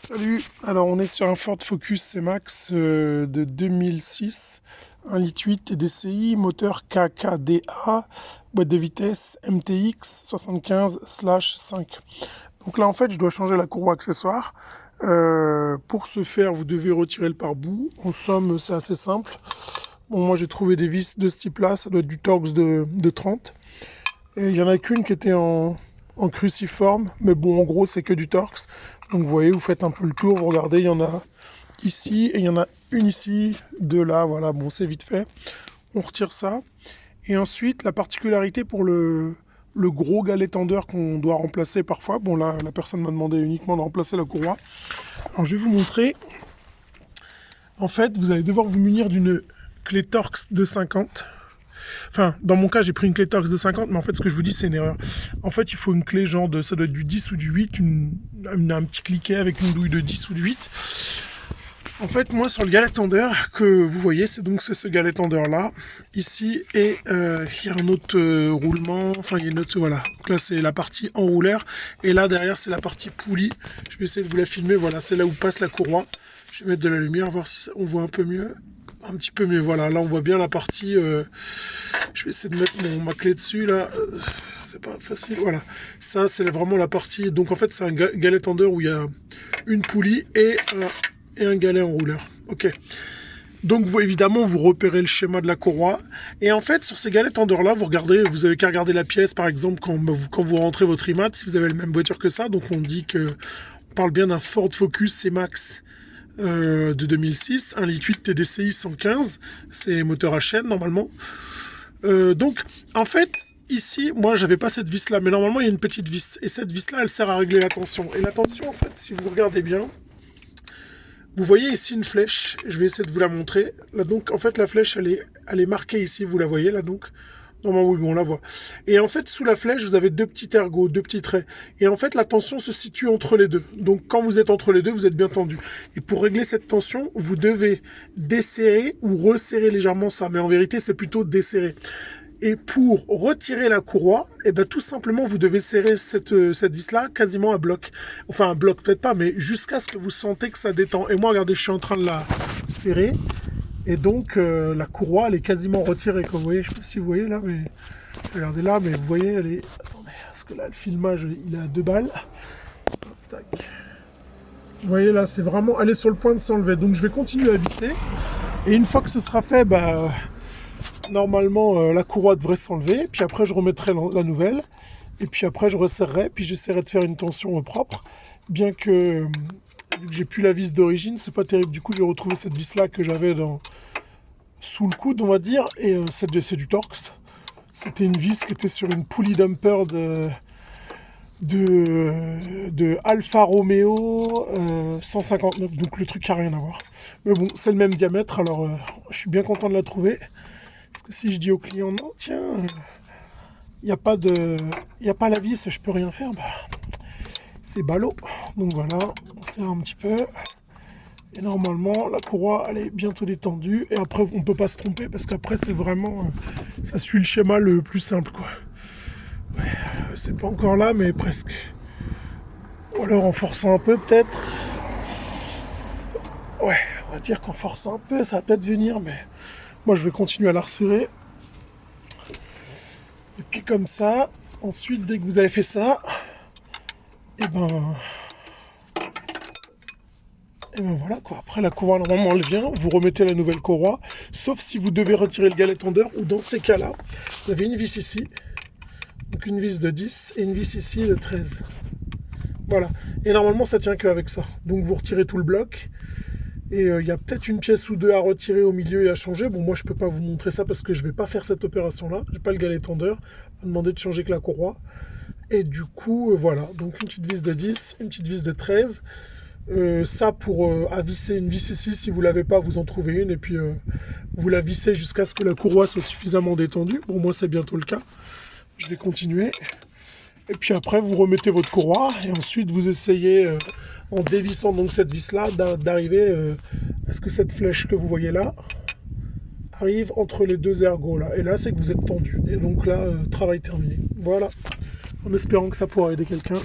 Salut, alors on est sur un Ford Focus C-Max de 2006, 1,8 litre TDCi, moteur KKDA, boîte de vitesse MTX 75/5. Donc là en fait je dois changer la courroie accessoire. Pour ce faire vous devez retirer le pare-boue. En somme c'est assez simple. Bon, moi j'ai trouvé des vis de ce type là, ça doit être du Torx de 30. Et il y en a qu'une qui était en cruciforme, mais bon, en gros, c'est que du Torx. Donc, vous voyez, vous faites un peu le tour, vous regardez, il y en a ici et il y en a une ici, deux là, voilà, bon, c'est vite fait. On retire ça. Et ensuite, la particularité pour le gros galet tendeur qu'on doit remplacer parfois, bon, là, la personne m'a demandé uniquement de remplacer la courroie. Alors, je vais vous montrer. En fait, vous allez devoir vous munir d'une clé Torx de 50. Enfin, dans mon cas, j'ai pris une clé Torx de 50, mais en fait, ce que je vous dis, c'est une erreur. En fait, il faut une clé genre de, ça doit être du 10 ou du 8, un petit cliquet avec une douille de 10 ou de 8. En fait, moi, sur le galet tendeur que vous voyez, c'est ce galet tendeur là, ici, et il y a un autre roulement, enfin, il y a une autre, voilà. Donc là, c'est la partie enrouleur, et là, derrière, c'est la partie poulie. Je vais essayer de vous la filmer, voilà, c'est là où passe la courroie. Je vais mettre de la lumière, voir si on voit un peu mieux. Un petit peu mieux, voilà, là on voit bien la partie, je vais essayer de mettre ma clé dessus, là, c'est pas facile, voilà, ça c'est vraiment la partie, donc en fait c'est un galet tendeur où il y a une poulie et un galet enrouleur, ok. Donc vous, évidemment vous repérez le schéma de la courroie, et en fait sur ces galets tendeurs là, vous avez qu'à regarder la pièce par exemple quand vous rentrez votre IMAT, si vous avez la même voiture que ça, donc on dit que, on parle bien d'un Ford Focus C-Max, de 2006, 1,8 litre TDCi 115, c'est moteur à chaîne normalement. Donc en fait ici, moi j'avais pas cette vis là, mais normalement il y a une petite vis, et cette vis là elle sert à régler la tension. Et la tension en fait, si vous regardez bien, vous voyez ici une flèche, je vais essayer de vous la montrer. Là donc en fait la flèche elle est marquée ici, vous la voyez là donc. Normalement oui, bon, on la voit. Et en fait, sous la flèche, vous avez deux petits ergots, deux petits traits. Et en fait, la tension se situe entre les deux. Donc, quand vous êtes entre les deux, vous êtes bien tendu. Et pour régler cette tension, vous devez desserrer ou resserrer légèrement ça. Mais en vérité, c'est plutôt desserrer. Et pour retirer la courroie, et ben tout simplement, vous devez serrer cette vis-là quasiment à bloc. Enfin, un bloc peut-être pas, mais jusqu'à ce que vous sentez que ça détend. Et moi, regardez, je suis en train de la serrer. Et donc la courroie elle est quasiment retirée, comme vous voyez, je sais pas si vous voyez là, mais regardez là, mais vous voyez elle est, attendez, parce que là le filmage il est à 2 balles, tac. Vous voyez là c'est vraiment, elle est sur le point de s'enlever, donc je vais continuer à visser, et une fois que ce sera fait, bah, normalement la courroie devrait s'enlever, puis après je remettrai la nouvelle, et puis après je resserrerai, puis j'essaierai de faire une tension propre, bien que... Vu que j'ai plus la vis d'origine, c'est pas terrible. Du coup, j'ai retrouvé cette vis là que j'avais sous le coude, on va dire, et c'est du Torx. C'était une vis qui était sur une poulie dumper de Alfa Romeo 159, donc le truc qui a rien à voir. Mais bon, c'est le même diamètre, alors je suis bien content de la trouver. Parce que si je dis au client, non, tiens, il n'y a pas la vis, je peux rien faire, bah, c'est ballot. Donc voilà, on serre un petit peu. Et normalement, la courroie, elle est bientôt détendue. Et après, on ne peut pas se tromper parce qu'après, c'est vraiment... ça suit le schéma le plus simple, quoi. Ouais, c'est pas encore là, mais presque. Ou alors en forçant un peu, peut-être. Ouais, on va dire qu'en forçant un peu, ça va peut-être venir, mais... Moi, je vais continuer à la resserrer. Et puis comme ça, ensuite, dès que vous avez fait ça, et ben voilà quoi, après la courroie normalement elle vient, vous remettez la nouvelle courroie, sauf si vous devez retirer le galet tendeur, ou dans ces cas là, vous avez une vis ici, donc une vis de 10 et une vis ici de 13. Voilà, et normalement ça tient qu'avec ça, donc vous retirez tout le bloc, et il y a peut-être une pièce ou deux à retirer au milieu et à changer. Bon, moi je peux pas vous montrer ça parce que je vais pas faire cette opération là, j'ai pas le galet tendeur, on m'a demandé de changer que la courroie, et du coup voilà, donc une petite vis de 10, une petite vis de 13. Ça pour à visser une vis ici, si vous l'avez pas, vous en trouvez une, et puis vous la vissez jusqu'à ce que la courroie soit suffisamment détendue. Bon, moi c'est bientôt le cas, je vais continuer. Et puis après vous remettez votre courroie, et ensuite vous essayez en dévissant donc cette vis là d'arriver à ce que cette flèche que vous voyez là arrive entre les deux ergots là, et là c'est que vous êtes tendu, et donc là travail terminé. Voilà, en espérant que ça pourra aider quelqu'un.